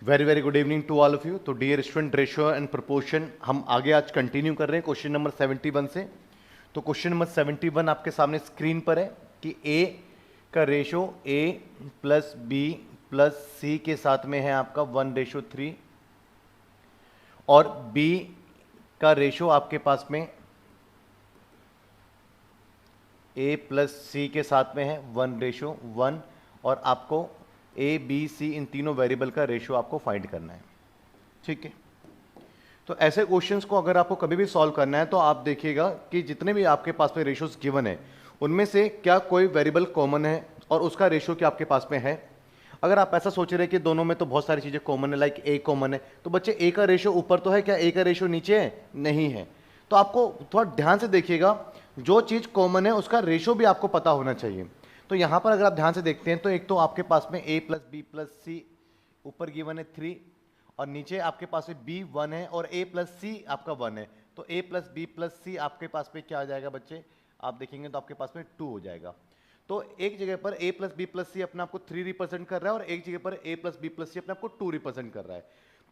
Very very good evening to all of you. तो dear student, ratio and proportion हम आगे आज continue कर रहे हैं क्वेश्चन नंबर 71 से। तो क्वेश्चन नंबर 71 आपके सामने स्क्रीन पर है कि ए का ratio A plus B plus C के साथ में है आपका 1:3 और बी का रेशो आपके पास में ए प्लस सी के साथ में है 1:1 और आपको ए बी सी इन तीनों वेरिएबल का रेशो आपको फाइंड करना है। ठीक है, तो ऐसे क्वेश्चंस को अगर आपको कभी भी सॉल्व करना है तो आप देखिएगा कि जितने भी आपके पास में रेशोज गिवन है उनमें से क्या कोई वेरिएबल कॉमन है और उसका रेशो क्या आपके पास में है। अगर आप ऐसा सोच रहे हैं कि दोनों में तो बहुत सारी चीज़ें कॉमन है, लाइक ए कॉमन है, तो बच्चे ए का रेशो ऊपर तो है, क्या ए का रेशो नीचे है? नहीं है। तो आपको थोड़ा ध्यान से देखिएगा, जो चीज़ कॉमन है उसका रेशो भी आपको पता होना चाहिए। तो यहाँ पर अगर आप ध्यान से देखते हैं तो एक तो आपके पास में a प्लस बी प्लस सी ऊपर गिवन है 3 और नीचे आपके पास में b 1 है और a प्लस सी आपका 1 है। तो a प्लस बी प्लस सी आपके पास में क्या आ जाएगा बच्चे? आप देखेंगे तो आपके पास में 2 हो जाएगा। तो एक जगह पर a प्लस बी प्लस सी अपने आपको 3 रिप्रेजेंट कर रहा है और एक जगह पर a प्लस बी प्लस सी अपने आपको 2 रिप्रेजेंट कर रहा है।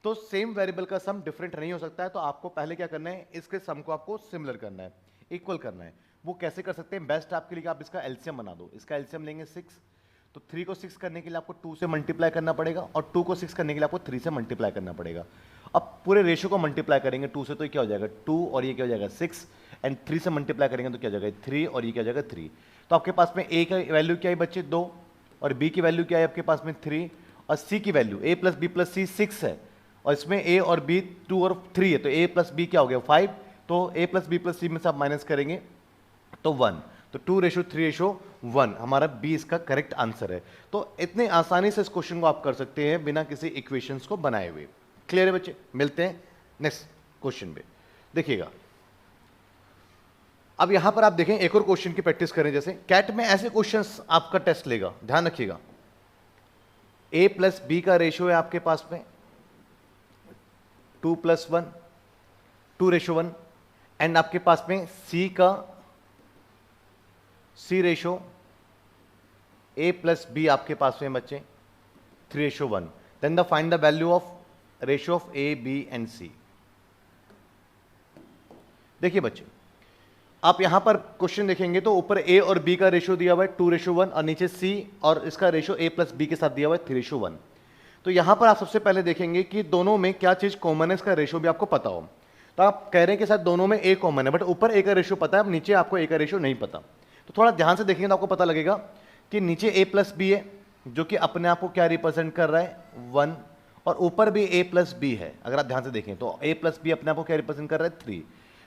तो सेम वेरिएबल का सम डिफरेंट नहीं हो सकता है, तो आपको पहले क्या करना है, इसके सम को आपको सिमिलर करना है, इक्वल करना है। वो कैसे कर सकते हैं? बेस्ट आपके लिए आप इसका एलसीएम बना दो। इसका एलसीएम लेंगे 6, तो 3 को 6 करने के लिए आपको 2 से मल्टीप्लाई करना पड़ेगा और 2 को 6 करने के लिए आपको 3 से मल्टीप्लाई करना पड़ेगा। अब पूरे रेशियो को मल्टीप्लाई करेंगे 2 से, तो ये क्या हो जाएगा 2 और ये क्या हो जाएगा 6, एंड 3 से मल्टीप्लाई करेंगे तो क्या हो जाएगा 3 और ये क्या हो जाएगा 3। तो आपके पास में ए का वैल्यू क्या है बच्चे 2 और बी की वैल्यू क्या है आपके पास में 3 और सी की वैल्यू ए प्लस बी प्लस सी 6 है और इसमें ए और बी 2 और 3 है, तो ए प्लस बी क्या हो गया 5। तो ए प्लस बी प्लस सी में से आप माइनस करेंगे तो 1, तो 2:3:1 हमारा बी इसका करेक्ट आंसर है। तो इतने आसानी से इस क्वेश्चन को आप कर सकते हैं बिना किसी इक्वेशंस को बनाए हुए। क्लियर है बच्चे? मिलते हैं नेक्स्ट क्वेश्चन पे। देखिएगा, अब यहां पर आप देखें एक और क्वेश्चन की प्रैक्टिस करें। जैसे कैट में ऐसे क्वेश्चंस आपका टेस्ट लेगा, ध्यान रखिएगा। ए प्लस बी का रेशियो है आपके पास में 2+1, 2:1 एंड आपके पास में सी का C ratio A plus B आपके पास में बच्चे 3:1। Then the find the value of ratio of A B and C. देखिए बच्चे, आप यहां पर क्वेश्चन देखेंगे तो ऊपर ए और बी का रेशियो दिया हुआ है 2:1 और नीचे सी और इसका रेशियो ए प्लस बी के साथ दिया हुआ है 3:1। तो यहां पर आप सबसे पहले देखेंगे कि दोनों में क्या चीज कॉमन है, इसका रेशियो भी आपको पता हो। तो आप कह रहे हैं कि शायद दोनों में ए कॉमन है, बट ऊपर ए का रेशियो पता है, अब नीचे आपको ए का रेशियो नहीं पता। तो थोड़ा ध्यान से देखेंगे तो आपको पता लगेगा कि नीचे a प्लस बी है जो कि अपने आप को क्या रिप्रेजेंट कर रहा है 1 और ऊपर भी a प्लस बी है। अगर आप ध्यान से देखें तो a प्लस बी अपने आप को क्या रिप्रेजेंट कर रहा है 3।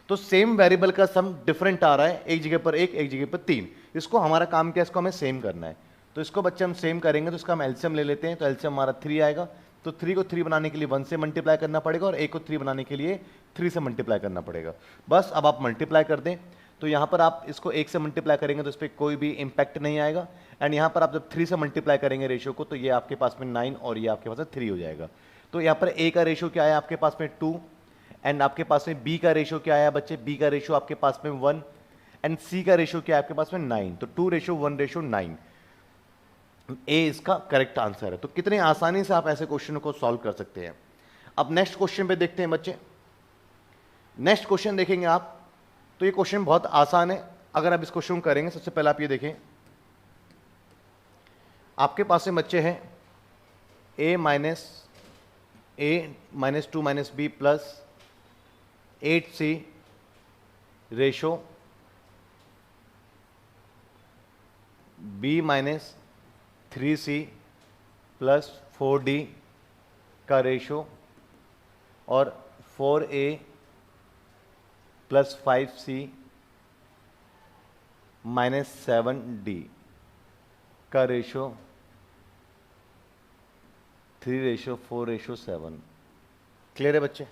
तो सेम वेरिएबल का सम डिफरेंट आ रहा है, एक जगह पर 1 एक जगह पर 3। इसको हमारा काम क्या है, इसको हमें सेम करना है। तो इसको बच्चे हम सेम करेंगे तो इसका हम एलसीएम ले लेते हैं। तो एलसीएम हमारा 3 आएगा, तो 3 को 3 बनाने के लिए 1 से मल्टीप्लाई करना पड़ेगा और a को 3 बनाने के लिए 3 से मल्टीप्लाई करना पड़ेगा। बस अब आप मल्टीप्लाई कर दें तो यहाँ पर आप इसको 1 से मल्टीप्लाई करेंगे तो इस पर कोई भी इंपैक्ट नहीं आएगा, एंड यहाँ पर आप जब 3 से मल्टीप्लाई करेंगे रेशियो को तो ये आपके पास में 9 और ये आपके पास में 3 हो जाएगा। तो यहाँ पर a का रेशियो क्या है आपके पास में 2 एंड आपके पास में b का रेशियो क्या है बच्चे? b का रेशियो आपके पास में 1 एंड c का रेशियो क्या है आपके पास में 9। तो 2:1:9 a इसका करेक्ट आंसर है। तो कितने आसानी से आप ऐसे क्वेश्चन को सॉल्व कर सकते हैं। अब नेक्स्ट क्वेश्चन पे देखते हैं बच्चे। नेक्स्ट क्वेश्चन देखेंगे आप तो ये क्वेश्चन बहुत आसान है। अगर आप इस क्वेश्चन को करेंगे, सबसे पहले आप ये देखें, आपके पास में बच्चे हैं a minus 2 minus B plus 8c ratio b minus 3c plus 4d का रेशो और 4a plus 5c minus 7d का रेशो 3:4:7। क्लियर है बच्चे?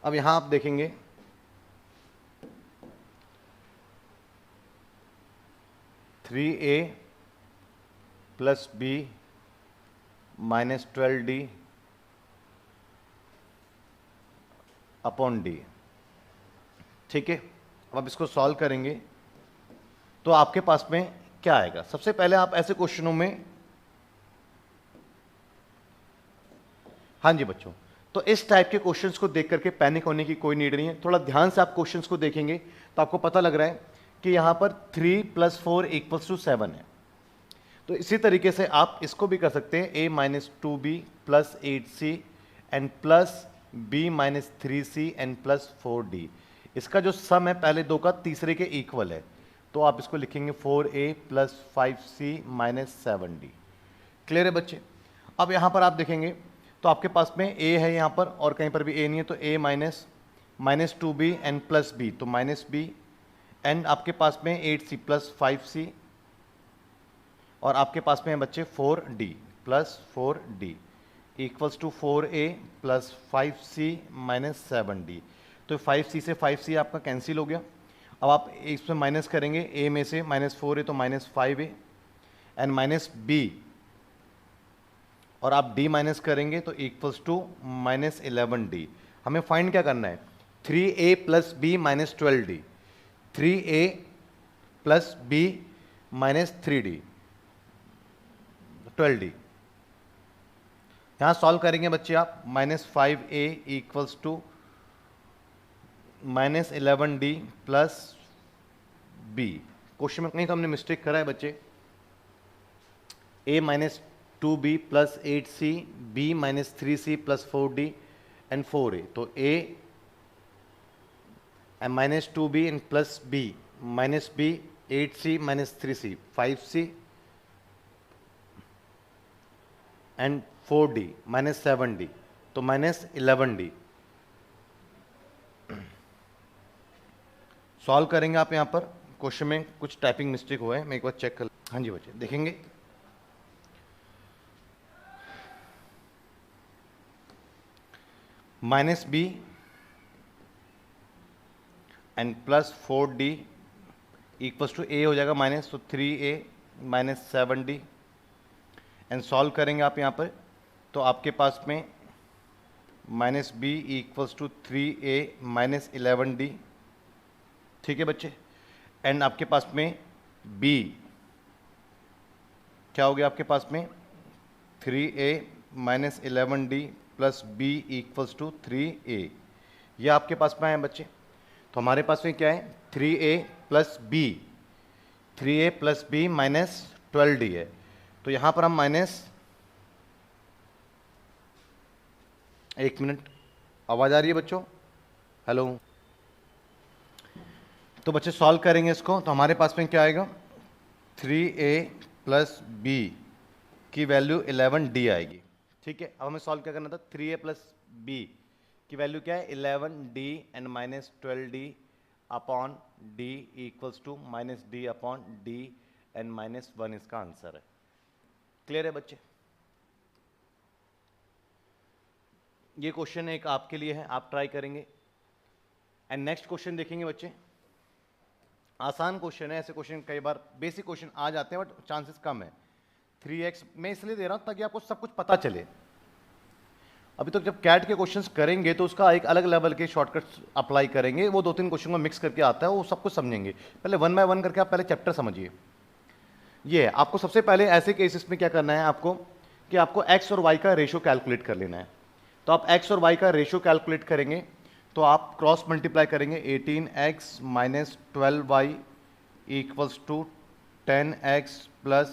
अब यहां आप देखेंगे 3a plus b minus 12d upon d। ठीक है, अब आप इसको सॉल्व करेंगे तो आपके पास में क्या आएगा? सबसे पहले आप ऐसे क्वेश्चनों में हाँ जी बच्चों, तो इस टाइप के क्वेश्चंस को देख करके पैनिक होने की कोई नीड नहीं है। थोड़ा ध्यान से आप क्वेश्चंस को देखेंगे तो आपको पता लग रहा है कि यहाँ पर 3 + 4 = 7 है। तो इसी तरीके से आप इसको भी कर सकते हैं, a - 2b + 8c and plus b - 3c and plus 4d। इसका जो सम है पहले दो का तीसरे के इक्वल है, तो आप इसको लिखेंगे 4a + 5c - 7d। क्लियर है बच्चे? अब यहाँ पर आप देखेंगे तो आपके पास में a है यहाँ पर और कहीं पर भी a नहीं है, तो a - 2b and plus b, तो -b एंड आपके पास में 8c + 5c और आपके पास में है बच्चे 4d + 4d = 4a + 5c - 7d। तो 5c से 5c आपका कैंसिल हो गया। अब आप इसमें माइनस करेंगे, a में से -4 है तो -5a एंड -b और आप d माइनस करेंगे तो = -11d। हमें फाइंड क्या करना है? 3a + b - 12d, 3a + b - 3d, 12d। यहां सॉल्व करेंगे बच्चे आप, -5a = -11d + b। क्वेश्चन में कहीं तो हमने मिस्टेक करा है बच्चे। a - 2b + 8c, b - 3c + 4d and 4a, तो a - 2b and plus b -b 8c - 3c 5c and 4d -7d, तो -11d। सॉल्व करेंगे आप यहाँ पर। क्वेश्चन में कुछ टाइपिंग मिस्टेक हुआ है, मैं एक बार चेक कर। हाँ जी बच्चे देखेंगे, -b and plus 4d = a हो जाएगा माइनस, तो 3a - 7d एंड सॉल्व करेंगे आप यहाँ पर तो आपके पास में -b = 3a - 11d। ठीक है बच्चे, एंड आपके पास में b क्या हो गया आपके पास में 3a - 11d + b = 3a। ये आपके पास में है बच्चे। तो हमारे पास में क्या है 3a + b, 3a + b - 12d है। तो यहाँ पर हम एक मिनट, आवाज़ आ रही है बच्चों? हेलो। तो बच्चे सॉल्व करेंगे इसको तो हमारे पास में क्या आएगा 3a + b की वैल्यू 11d आएगी। ठीक है, अब हमें सॉल्व क्या करना था, 3a + b की वैल्यू क्या है 11d and -12d upon d = -d/d and -1 इसका आंसर है। क्लियर है बच्चे? ये क्वेश्चन एक आपके लिए है, आप ट्राई करेंगे। एंड नेक्स्ट क्वेश्चन देखेंगे बच्चे, आसान क्वेश्चन है। ऐसे क्वेश्चन कई बार बेसिक क्वेश्चन आ जाते हैं बट चांसेस कम है। 3x मैं इसलिए दे रहा हूं ताकि आपको सब कुछ पता चले। अभी तो जब कैट के क्वेश्चंस करेंगे तो उसका एक अलग लेवल के शॉर्टकट्स अप्लाई करेंगे, वो 2-3 क्वेश्चन को मिक्स करके आता है, वो सब कुछ समझेंगे। पहले 1 बाय 1 करके आप पहले चैप्टर समझिए। ये है आपको सबसे पहले ऐसे केसेस में क्या करना है आपको कि आपको x और y का रेशियो कैलकुलेट कर लेना है। तो आप x और y का रेशियो कैलकुलेट करेंगे तो आप क्रॉस मल्टीप्लाई करेंगे 18x - 12y = 10x +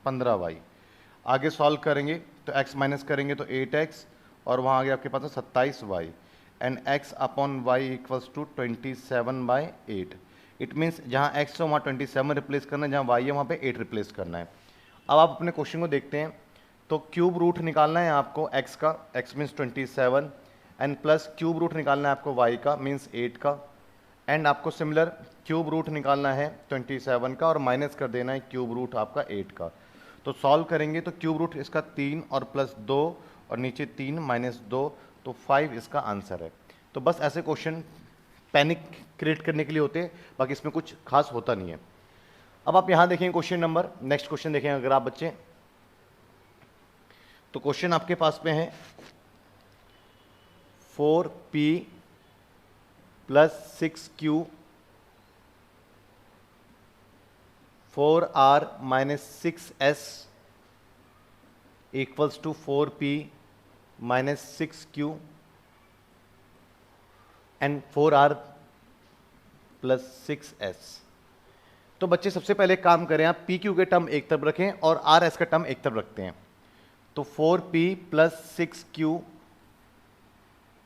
15y। आगे सॉल्व करेंगे तो x माइनस करेंगे तो 8x और वहाँ आगे आपके पास है 27y and x upon y = 27/8। It means जहाँ x है वहाँ 27 रिप्लेस करना है, जहाँ y है वहाँ पे 8 रिप्लेस करना है। अब आप अपने क्वेश्चन को देखते हैं तो क्यूब रूट निकालना है आपको x का, x means 27 and plus cube root निकालना है आपको y का मीन्स 8 का एंड आपको सिमिलर क्यूब रूट निकालना है 27 का और माइनस कर देना है क्यूब रूट आपका 8 का। तो सॉल्व करेंगे तो क्यूब रूट इसका 3 और प्लस 2 और नीचे 3 - 2 तो 5 इसका आंसर है। तो बस ऐसे क्वेश्चन पैनिक क्रिएट करने के लिए होते हैं, बाकी इसमें कुछ खास होता नहीं है। अब आप यहाँ देखेंगे क्वेश्चन नंबर, नेक्स्ट क्वेश्चन देखें अगर आप बच्चे, तो क्वेश्चन आपके पास में है 4p + 6q 4r - 6s = 4p minus 6Q and 4R plus 6S। तो बच्चे सबसे पहले काम करें, आप PQ के टर्म एक तरफ रखें और RS का टर्म एक तरफ रखते हैं। तो 4P प्लस 6Q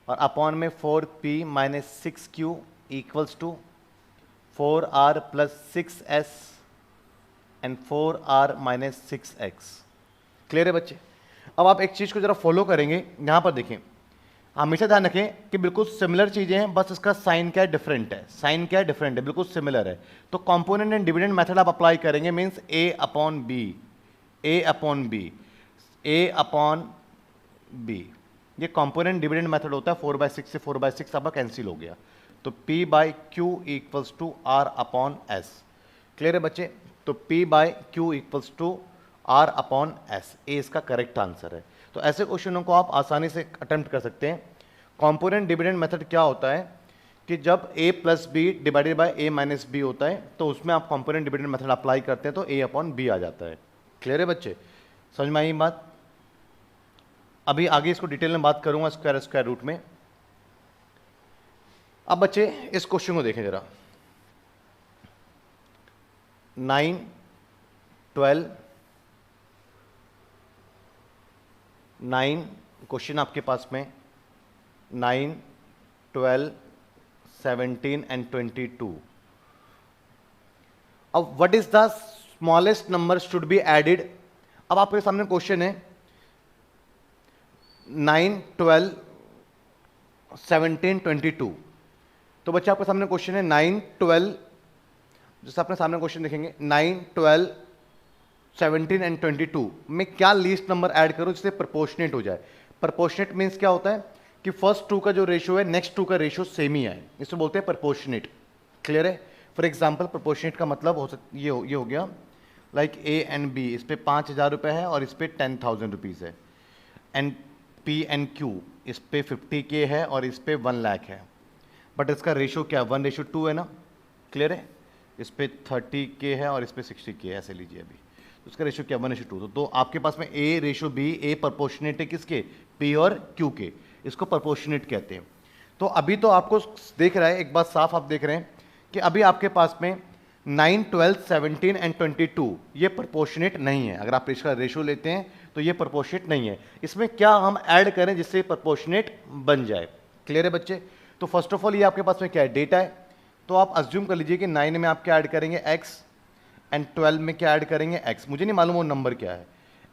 और अपॉन में 4P minus 6Q equals to 4R plus 6S and 4R minus 6X। Clear है बच्चे? अब आप एक चीज को जरा फॉलो करेंगे, यहां पर देखें, हमेशा ध्यान रखें कि बिल्कुल सिमिलर चीजें हैं, बस इसका साइन क्या है डिफरेंट है, साइन क्या है डिफरेंट है, बिल्कुल सिमिलर है। तो कंपोनेंट एंड डिविडेंड मेथड आप अप्लाई करेंगे, means A upon B, A upon B, A upon B। ये कंपोनेंट डिविडेंड मेथड होता है, 4/6 से 4/6 आपका कैंसिल हो गया। तो P by Q equals to R upon S। Clear है बच्चे? तो P by Q equals to R upon S, ए इसका करेक्ट आंसर है। तो ऐसे क्वेश्चनों को आप आसानी से अटेम्प्ट कर सकते हैं। कंपोनेंट डिविडेंड मेथड क्या होता है कि जब A plus B divided by A minus B होता है, तो उसमें आप कंपोनेंट डिविडेंड मेथड अप्लाई करते हैं तो A अपॉन बी आ जाता है। क्लियर है बच्चे? समझ में आई बात? अभी आगे इसको डिटेल में बात करूंगा स्क्वायर रूट में। अब बच्चे इस क्वेश्चन को देखें जरा, 9, 12, 9 क्वेश्चन आपके पास में 9, 12, 17 एंड 22। अब what is the smallest number should be added. अब आपके सामने क्वेश्चन है 9, 12, 17, 22। तो बच्चे आपके सामने क्वेश्चन है 9, 12, जैसे अपने सामने क्वेश्चन देखेंगे 9, 12, 17 एंड 22 में क्या लीस्ट नंबर ऐड करूं जिससे प्रोपोर्शनेट हो जाए। प्रोपोर्शनेट मींस क्या होता है कि फर्स्ट टू का जो रेशियो है नेक्स्ट टू का रेशियो सेम ही आए, इसको बोलते हैं प्रोपोर्शनेट। क्लियर है? फॉर एग्जांपल प्रोपोर्शनेट का मतलब हो सकता ये हो गया लाइक A एंड B, इस पे 5,000 रुपये है और इस पे 10,000 रुपीज़ है, एंड P एंड Q इस पे 50K है और इस पे 1 लाख है, बट इसका रेशियो क्या है 1:2 है ना। क्लियर है? इस पे 30K है और इस पे 60K है, ऐसे लीजिए अभी, तो इसका रेशियो क्या 1:2। तो आपके पास में A ratio B, A proportionate है किसके, P और Q के, इसको प्रोपोर्शनेट कहते हैं। तो अभी तो आपको देख रहा है, एक बात साफ आप देख रहे हैं कि अभी आपके पास में 9, 12, 17 एंड 22 ये प्रोपोर्शनेट नहीं है। अगर आप इसका रेशियो लेते हैं तो ये प्रोपोर्शनेट नहीं है। इसमें क्या हम ऐड करें जिससे प्रोपोर्शनेट बन जाए। क्लियर है बच्चे? तो फर्स्ट ऑफ ऑल ये आपके पास में क्या है, डेटा है। तो आप अज्यूम कर लीजिए कि 9 में आप क्या ऐड करेंगे x, एंड 12 में क्या ऐड करेंगे x, मुझे नहीं मालूम वो नंबर क्या है,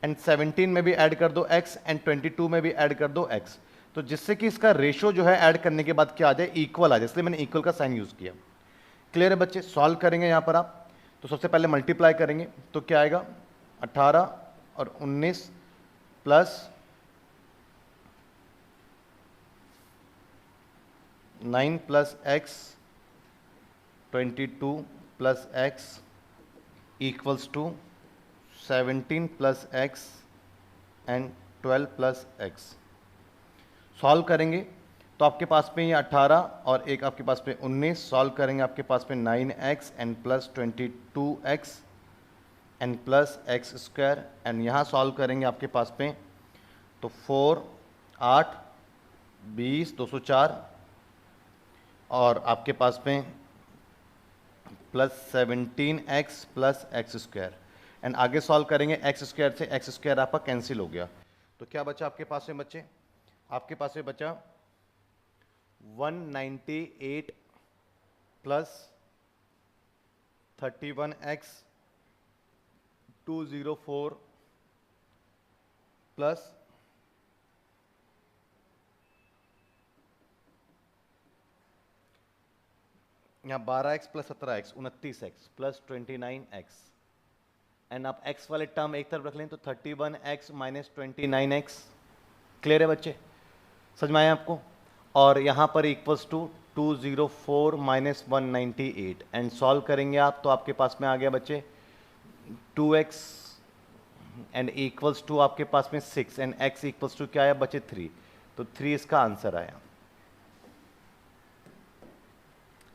एंड 17 में भी ऐड कर दो x, एंड 22 में भी ऐड कर दो x। तो जिससे कि इसका रेशियो जो है ऐड करने के बाद क्या आ जाए, इक्वल आ जाए, इसलिए मैंने इक्वल का साइन यूज किया। क्लियर है बच्चे? सॉल्व करेंगे यहाँ पर आप, तो सबसे पहले मल्टीप्लाई करेंगे तो क्या आएगा 18 और 19 plus 9 plus x 22 plus x equals to 17 plus x and 12 plus x। Solve करेंगे तो आपके पास में ये 18 और एक आपके पास में 19, सॉल्व करेंगे आपके पास में 9x and plus 22x and plus x square, and यहाँ सॉल्व करेंगे आपके पास में तो 4, 8, 20, 204 और आपके पास में plus 17x plus x square, and आगे सॉल्व करेंगे x स्क्वायर से x स्क्वायर आपका कैंसिल हो गया। तो क्या बचा आपके पास में बच्चे, आपके पास में बचा 198 प्लस 31x 204 प्लस यहाँ 12x plus 17x 29x plus 29x, and आप x वाले टर्म एक तरफ रख लें तो 31x माइनस 29x। क्लियर है बच्चे? समझ में आया आपको? और यहाँ पर equals to 204 minus 198, and solve करेंगे आप तो आपके पास में आ गया बच्चे 2x एंड इक्वल्स टू आपके पास में 6, एंड x इक्वल्स टू क्या आया बच्चे 3, तो 3 इसका आंसर आया।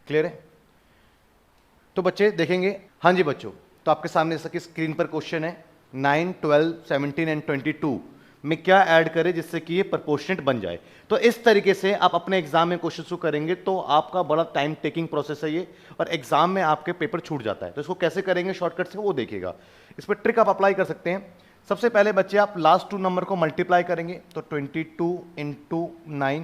क्लियर है? तो बच्चे देखेंगे, हाँ जी बच्चों, तो आपके सामने जैसा कि स्क्रीन पर क्वेश्चन है 9, 12, 17 एंड 22 में क्या ऐड करें जिससे कि ये प्रोपोर्शनेट बन जाए। तो इस तरीके से आप अपने एग्जाम में क्वेश्चन को करेंगे तो आपका बड़ा टाइम टेकिंग प्रोसेस है ये, और एग्जाम में आपके पेपर छूट जाता है। तो इसको कैसे करेंगे शॉर्टकट से वो देखिएगा। इस पर ट्रिक आप अप्लाई कर सकते हैं। सबसे पहले बच्चे आप लास्ट 2 नंबर को मल्टीप्लाई करेंगे, तो 22 × 9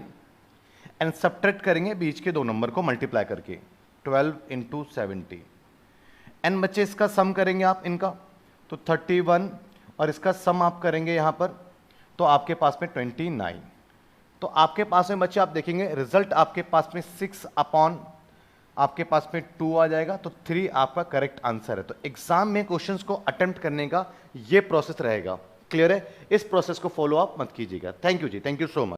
एंड सब्ट्रैक्ट करेंगे बीच के 2 नंबर को मल्टीप्लाई करके 12 × 70 एंड बच्चे इसका सम करेंगे आप इनका, तो 31 और इसका सम आप करेंगे यहाँ पर, तो आपके पास में 29। तो आपके पास में बच्चे आप देखेंगे रिजल्ट आपके पास में 6 अपॉन आपके पास में 2 आ जाएगा, तो 3 आपका करेक्ट आंसर है। तो एग्जाम में क्वेश्चंस को अटेम्प्ट करने का ये प्रोसेस रहेगा। क्लियर है? इस प्रोसेस को फॉलो आप मत कीजिएगा। Thank you ji, thank you so much.